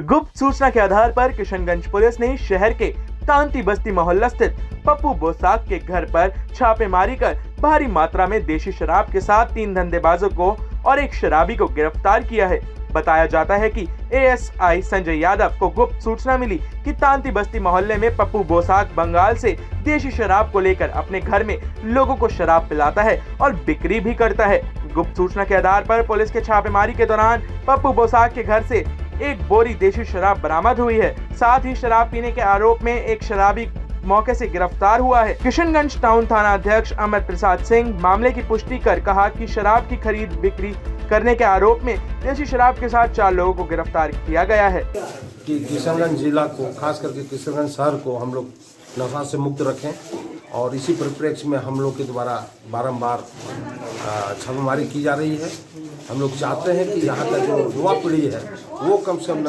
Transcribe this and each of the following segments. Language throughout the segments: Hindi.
गुप्त सूचना के आधार पर किशनगंज पुलिस ने शहर के तांती बस्ती मोहल्ला स्थित पप्पू बोसाक के घर पर छापेमारी कर भारी मात्रा में देशी शराब के साथ 3 धंधेबाजों को और एक शराबी को गिरफ्तार किया है। बताया जाता है कि एएसआई संजय यादव को गुप्त सूचना मिली कि तांती बस्ती मोहल्ले में पप्पू बोसाक बंगाल से देशी शराब को लेकर अपने घर में लोगों को शराब पिलाता है और बिक्री भी करता है। गुप्त सूचना के आधार पर पुलिस के छापेमारी के दौरान पप्पू बोसाक के घर से एक बोरी देशी शराब बरामद हुई है। साथ ही शराब पीने के आरोप में एक शराबी मौके से गिरफ्तार हुआ है। किशनगंज टाउन थाना अध्यक्ष अमर प्रसाद सिंह मामले की पुष्टि कर कहा कि शराब की खरीद बिक्री करने के आरोप में देशी शराब के साथ 4 लोगों को गिरफ्तार किया गया है। कि किशनगंज जिला को, खास करके किशनगंज शहर को हम लोग नशा से मुक्त रखें और इसी परिप्रेक्ष्य में हम लोग के द्वारा बारंबार छापेमारी की जा रही है। हम लोग चाहते हैं कि यहाँ का जो युवा पीढ़ी है वो कम से कम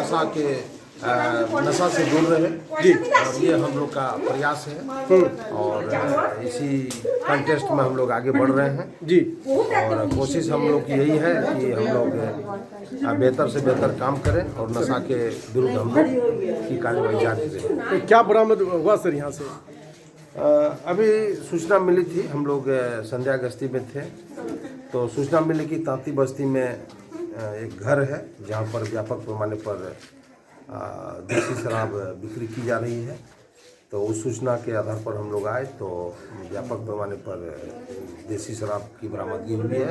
नशा से दूर रहे जी, और ये हम लोग का प्रयास है और इसी कंटेस्ट में हम लोग आगे बढ़ रहे हैं जी। और कोशिश हम लोग की यही है कि हम लोग बेहतर से बेहतर काम करें और नशा के विरुद्ध हम लोग की कार्रवाई जारी रहे। क्या बरामद हुआ सर यहाँ से? अभी सूचना मिली थी, हम लोग संध्या गश्ती में थे तो सूचना मिली कि तांती बस्ती में एक घर है जहाँ पर व्यापक पैमाने पर देशी शराब बिक्री की जा रही है। तो उस सूचना के आधार पर हम लोग आए तो व्यापक पैमाने पर देशी शराब की बरामदगी हुई है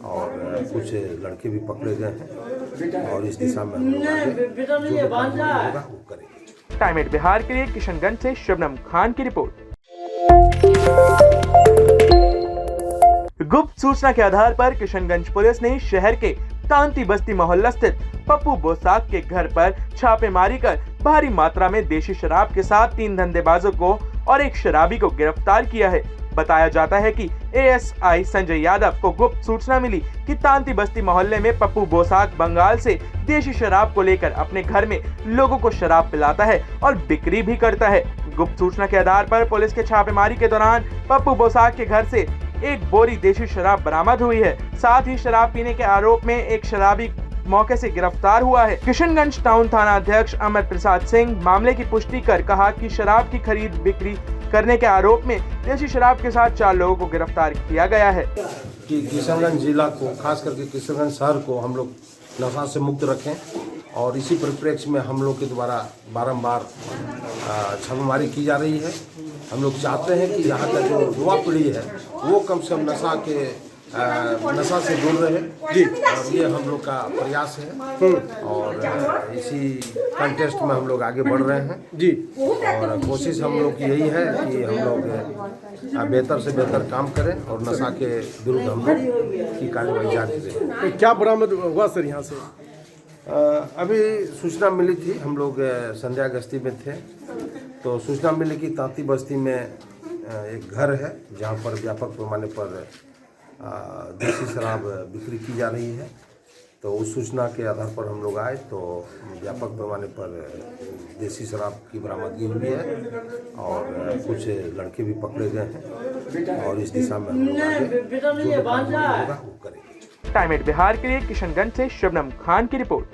और कुछ लड़के भी पकड़े गए हैं और इस दिशा में हम लोग आगे जो भी काम होगा वो करेंगे। टाइम 8 बिहार के लिए किशनगंज से शबनम खान की रिपोर्ट। गुप्त सूचना के आधार पर किशनगंज पुलिस ने शहर के तांती बस्ती मोहल्ला स्थित पप्पू बोसाक के घर पर छापेमारी कर भारी मात्रा में देशी शराब के साथ 3 धंधेबाजों को और एक शराबी को गिरफ्तार किया है। बताया जाता है कि एएसआई संजय यादव को गुप्त सूचना मिली कि तांती बस्ती मोहल्ले में पप्पू बोसाक बंगाल से देशी शराब को लेकर अपने घर में लोगों को शराब पिलाता है और बिक्री भी करता है। गुप्त सूचना के आधार पर पुलिस के छापेमारी के दौरान पप्पू बोसाक के घर से एक बोरी देशी शराब बरामद हुई है। साथ ही शराब पीने के आरोप में एक शराबी मौके से गिरफ्तार हुआ है। किशनगंज टाउन थाना अध्यक्ष अमर प्रसाद सिंह मामले की पुष्टि कर कहा कि शराब की खरीद बिक्री करने के आरोप में देशी शराब के साथ 4 लोगों को गिरफ्तार किया गया है। कि किशनगंज जिला को, खास करके किशनगंज शहर को हम लोग नशा से मुक्त रखें और इसी परिप्रेक्ष्य में हम लोग के द्वारा बारंबार छापेमारी की जा रही है। हम लोग चाहते हैं कि यहाँ का जो युवा पीढ़ी है वो कम से कम नशा से दूर रहे जी, और ये हम लोग का प्रयास है और इसी कंटेस्ट में हम लोग आगे बढ़ रहे हैं जी। और कोशिश हम लोग की यही है कि हम लोग बेहतर से बेहतर काम करें और नशा के विरुद्ध हम लोग की कार्रवाई जारी रहे। क्या बरामद हुआ सर यहाँ से? अभी सूचना मिली थी, हम लोग संध्या गश्ती में थे तो सूचना मिली कि तांती बस्ती में एक घर है जहाँ पर व्यापक पैमाने पर देशी शराब बिक्री की जा रही है। तो उस सूचना के आधार पर हम लोग आए तो व्यापक पैमाने पर देशी शराब की बरामदगी हुई है और कुछ लड़के भी पकड़े गए हैं और इस दिशा में हम लोग आगे जो भी काम होगा वो करेंगे। टाइम 8 बिहार के लिए किशनगंज से शबनम खान की रिपोर्ट।